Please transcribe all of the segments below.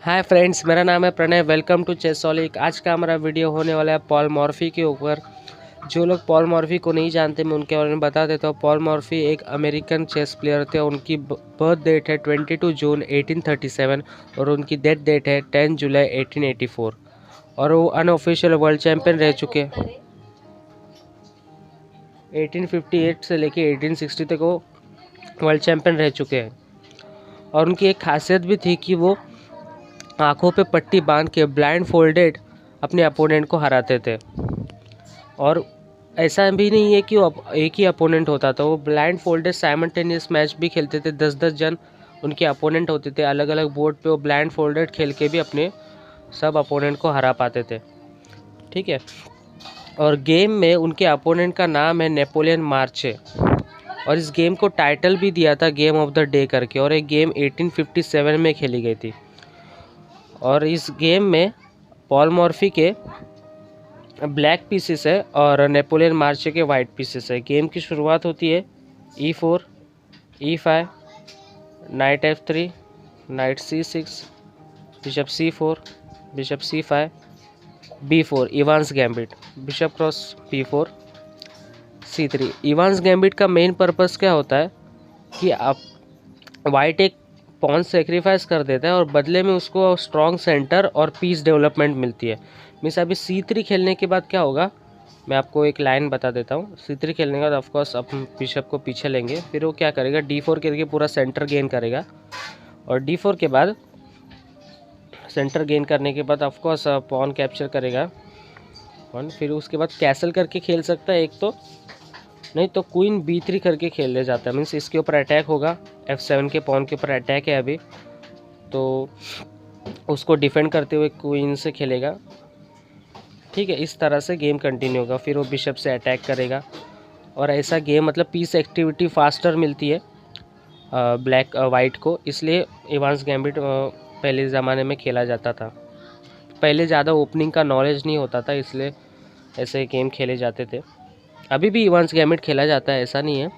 Hi friends, मेरा नाम है प्रणय। Welcome to चेसोलिक। आज का हमारा वीडियो होने वाला है पॉल मॉर्फी के ऊपर। जो लोग पॉल मॉर्फी को नहीं जानते, मैं उनके बारे में बता देता हूँ। पॉल मॉर्फी एक अमेरिकन चेस प्लेयर थे। उनकी बर्थ डेट है 22 जून 1837 और उनकी डेथ डेट है 10 जुलाई 1884 और वो अनऑफिशियल वर्ल्ड चैम्पियन रह चुके हैं। 1858 से लेके 1860 तक वो वर्ल्ड चैम्पियन रह चुके हैं। और उनकी एक खासियत भी थी कि वो आंखों पे पट्टी बांध के ब्लाइंड फोल्डेड अपने अपोनेंट को हराते थे। और ऐसा भी नहीं है कि वो एक ही अपोनेंट होता था, वो ब्लाइंड फोल्डेड साइमल्टेनियस मैच भी खेलते थे। 10-10 जन उनके अपोनेंट होते थे अलग अलग बोर्ड पे। वो ब्लाइंड फोल्डेड खेल के भी अपने सब अपोनेंट को हरा पाते थे। ठीक है। और गेम में उनके अपोनेंट का नाम है नेपोलियन मार्चे। और इस गेम को टाइटल भी दिया था गेम ऑफ द डे करके। और एक गेम 1857 में खेली गई थी। और इस गेम में पॉल मॉर्फी के ब्लैक पीसेस है और नेपोलियन मार्चे के वाइट पीसेस है। गेम की शुरुआत होती है E4, E5, night F3, night C6, bishop C4, bishop C5, B4, Evans gambit, bishop cross B4, C3। Evans gambit का मेन पर्पस क्या होता है कि आप वाइट एक पॉन सेक्रीफाइस कर देता है और बदले में उसको स्ट्रॉन्ग सेंटर और पीस डेवलपमेंट मिलती है। मीन्स अभी C3 खेलने के बाद क्या होगा, मैं आपको एक लाइन बता देता हूँ। C3 खेलने के बाद ऑफकोर्स अपन बिशप को पीछे लेंगे, फिर वो क्या करेगा D4 करके पूरा सेंटर गेन करेगा। और D4 के बाद सेंटर गेन करने के बाद ऑफकोर्स पॉन कैप्चर करेगा पॉन। फिर उसके बाद कैसल करके खेल सकता है एक तो, नहीं तो क्वीन B3 करके खेल ले जाता है। मीन्स इसके ऊपर अटैक होगा, F7 के पॉन के ऊपर अटैक है अभी, तो उसको डिफेंड करते हुए क्वीन से खेलेगा। ठीक है, इस तरह से गेम कंटिन्यू होगा। फिर वो बिशप से अटैक करेगा और ऐसा गेम मतलब पीस एक्टिविटी फास्टर मिलती है ब्लैक वाइट को। इसलिए इवांस गैम्बिट पहले ज़माने में खेला जाता था। पहले ज़्यादा ओपनिंग का नॉलेज नहीं होता था, इसलिए ऐसे गेम खेले जाते थे। अभी भी इवांस गैम्बिट खेला जाता है, ऐसा नहीं है,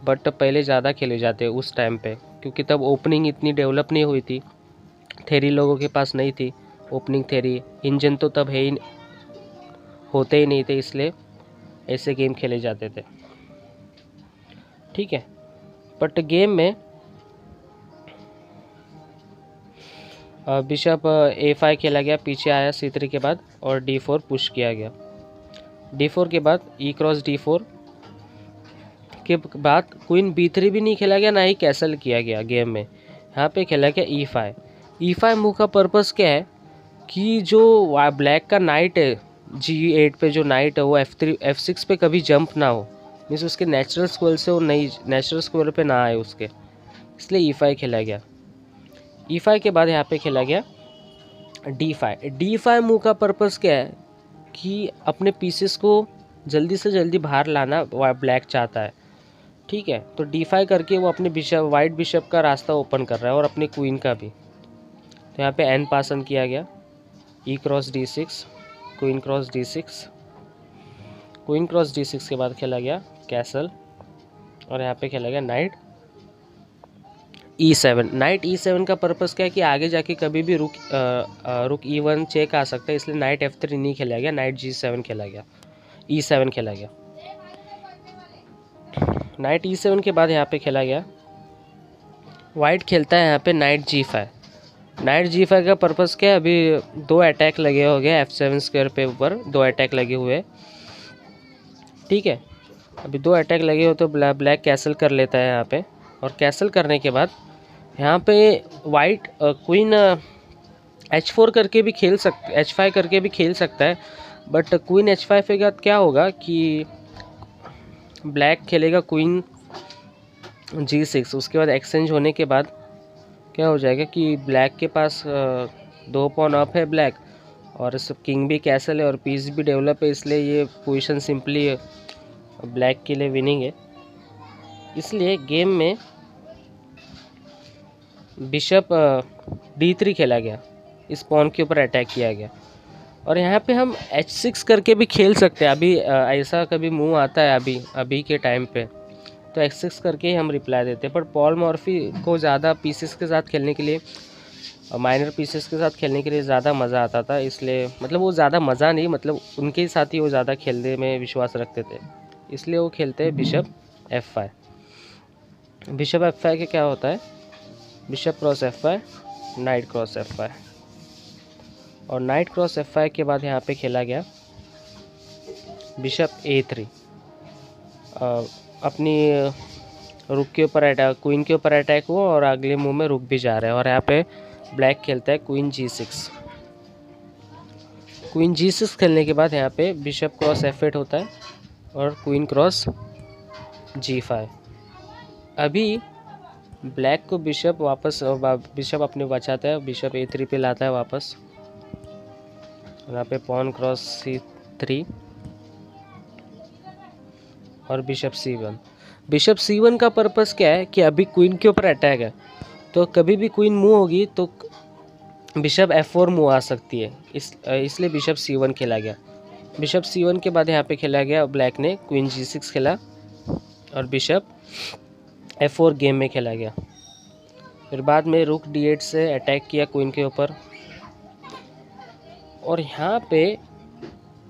बट पहले ज़्यादा खेले जाते हैं उस टाइम पे, क्योंकि तब ओपनिंग इतनी डेवलप नहीं हुई थी। थेरी लोगों के पास नहीं थी ओपनिंग थेरी, इंजन तो तब है ही होते ही नहीं थे, इसलिए ऐसे गेम खेले जाते थे। ठीक है, बट गेम में बिशप A5 खेला गया, पीछे आया C3 के बाद, और D4 पुश किया गया। D4 के बाद E क्रॉस D4 के बाद क्वीन B3 भी नहीं खेला गया, ना ही कैसल किया गया गेम में। यहाँ पे खेला गया E5। E5 मूव का पर्पस क्या है कि जो ब्लैक का नाइट है G8 पे, जो नाइट है वो F3 F6 पे कभी जंप ना हो। मीन्स उसके नेचुरल स्क्वेयर से वो नहीं, नेचुरल स्क्वेयर पे ना आए उसके, इसलिए E5 खेला गया। E5 के बाद यहाँ पे खेला गया D5। D5 मूव का पर्पस क्या है कि अपने पीसेस को जल्दी से जल्दी बाहर लाना ब्लैक चाहता है। ठीक है, तो D5 करके वो अपने बिशप, वाइट बिशप का रास्ता ओपन कर रहा है और अपनी क्वीन का भी। तो यहाँ पे एन पासन किया गया, E cross D6, queen cross D6, queen cross D6 के बाद खेला गया कैसल, और यहाँ पे खेला गया नाइट E7। नाइट E7 का पर्पस क्या है कि आगे जाके कभी भी रुक E1 चेक आ सकता है, इसलिए नाइट F3 नहीं खेला गया, नाइट G7 खेला गया, E7 खेला गया। नाइट E7 के बाद यहाँ पे खेला गया, वाइट खेलता है यहाँ पे नाइट G5। नाइट G5 का पर्पस क्या है, अभी दो अटैक लगे हो गए F7 स्क्वायर पे, ऊपर दो अटैक लगे हुए। ठीक है, अभी दो अटैक लगे हो तो ब्लैक कैसल कर लेता है यहाँ पे। और कैसल करने के बाद यहाँ पे वाइट क्वीन H4 करके भी खेल सकते, H5 करके भी खेल सकता है, बट क्वीन H5 के बाद क्या होगा कि ब्लैक खेलेगा क्वीन G6। उसके बाद एक्सचेंज होने के बाद क्या हो जाएगा कि ब्लैक के पास दो पॉन अप है ब्लैक, और किंग भी कैसल है और पीस भी डेवलप है, इसलिए ये पोजीशन सिंपली ब्लैक के लिए विनिंग है। इसलिए गेम में बिशप D3 खेला गया, इस पॉन के ऊपर अटैक किया गया। और यहाँ पे हम H6 करके भी खेल सकते हैं, अभी ऐसा कभी मूव आता है अभी के टाइम पे, तो H6 करके ही हम रिप्लाई देते हैं। पर पॉल मॉर्फी को ज़्यादा पीसेस के साथ खेलने के लिए और माइनर पीसेस के साथ खेलने के लिए ज़्यादा मज़ा आता था, इसलिए मतलब वो ज़्यादा मज़ा नहीं, मतलब उनके साथ ही वो ज़्यादा खेलने में विश्वास रखते थे, इसलिए वो खेलते हैं बिशप F5। बिशप F5 के क्या होता है, bishop cross F5, night cross F5, और नाइट क्रॉस F5 के बाद यहाँ पे खेला गया बिशप A3। अपनी रुक के ऊपर अटैक, क्वीन के ऊपर अटैक हुआ और अगले मूव में रुक भी जा रहा है, और यहाँ पे ब्लैक खेलता है क्वीन G6। क्वीन G6 खेलने के बाद यहाँ पे बिशप क्रॉस F8 होता है और क्वीन क्रॉस G5। अभी ब्लैक को बिशप बिशप अपने बचाता है, बिशप A3 पे लाता है वापस, यहाँ पे पॉन क्रॉस C3 और बिशप C1। बिशप C1 का पर्पस क्या है कि अभी क्वीन के ऊपर अटैक है, तो कभी भी क्वीन मूव होगी तो बिशप F4 मूव आ सकती है, इसलिए बिशप C1 खेला गया। बिशप C1 के बाद यहाँ पे खेला गया, ब्लैक ने क्वीन G6 खेला और बिशप F4 गेम में खेला गया। फिर बाद में रुक D8 से अटैक किया क्वीन के ऊपर, और यहाँ पे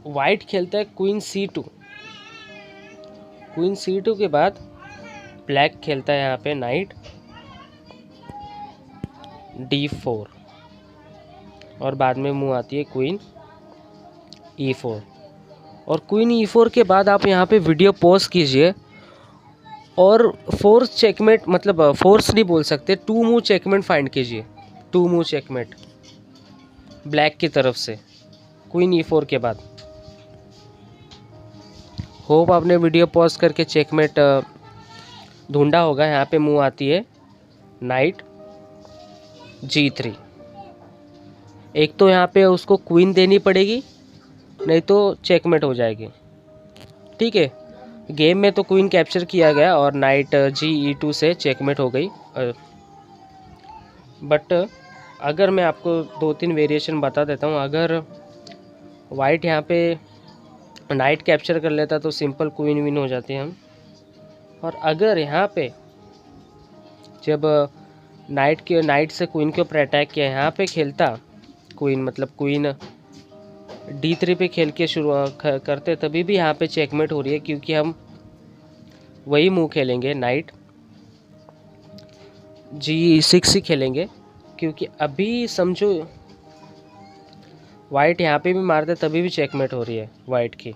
वाइट खेलता है क्वीन C2। क्वीन C2 के बाद ब्लैक खेलता है यहाँ पे नाइट D4, और बाद में मूव आती है क्वीन E4। और क्वीन E4 के बाद आप यहाँ पे वीडियो पॉज कीजिए और फोर्स चेकमेट, मतलब फोर्स नहीं बोल सकते, 2 मूव चेकमेट फाइंड कीजिए। 2 मूव चेकमेट ब्लैक की तरफ से क्वीन E4 के बाद। होप आपने वीडियो पॉज करके चेकमेट ढूंढा होगा। यहाँ पे मूव आती है नाइट G3। एक तो यहाँ पे उसको क्वीन देनी पड़ेगी, नहीं तो चेकमेट हो जाएगी। ठीक है, गेम में तो क्वीन कैप्चर किया गया और नाइट G2 से चेकमेट हो गई। बट अगर मैं आपको 2-3 वेरिएशन बता देता हूँ, अगर वाइट यहाँ पे नाइट कैप्चर कर लेता तो सिंपल क्वीन विन हो जाती है हम। और अगर यहाँ पे जब नाइट से क्वीन के ऊपर अटैक किया, यहाँ पे खेलता क्वीन, मतलब क्वीन D3 पे खेल के शुरू करते, तभी भी यहाँ पे चेकमेट हो रही है, क्योंकि हम वही मूव खेलेंगे, नाइट G6 ही खेलेंगे। क्योंकि अभी समझो वाइट यहाँ पे भी मारते तभी भी चेकमेट हो रही है वाइट की,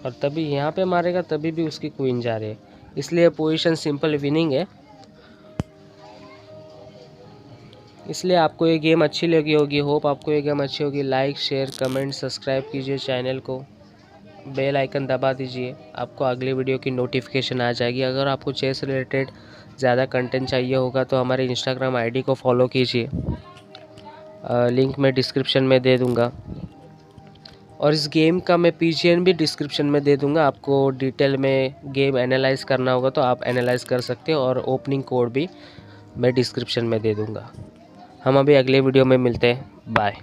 और तभी यहाँ पे मारेगा तभी भी उसकी क्वीन जा रही है, इसलिए पोजीशन सिंपल विनिंग है। इसलिए आपको ये गेम अच्छी लगी होगी, होप आपको ये गेम अच्छी होगी। लाइक, शेयर, कमेंट, सब्सक्राइब कीजिए चैनल को, बेल आइकन दबा दीजिए, आपको अगले वीडियो की नोटिफिकेशन आ जाएगी। अगर आपको चेस रिलेटेड ज़्यादा कंटेंट चाहिए होगा तो हमारे इंस्टाग्राम आईडी को फॉलो कीजिए, लिंक मैं डिस्क्रिप्शन में दे दूँगा, और इस गेम का मैं PGN भी डिस्क्रिप्शन में दे दूँगा। आपको डिटेल में गेम एनालाइज करना होगा तो आप एनालाइज कर सकते हो, और ओपनिंग कोड भी मैं डिस्क्रिप्शन में दे दूँगा। हम अभी अगले वीडियो में मिलते हैं, बाय।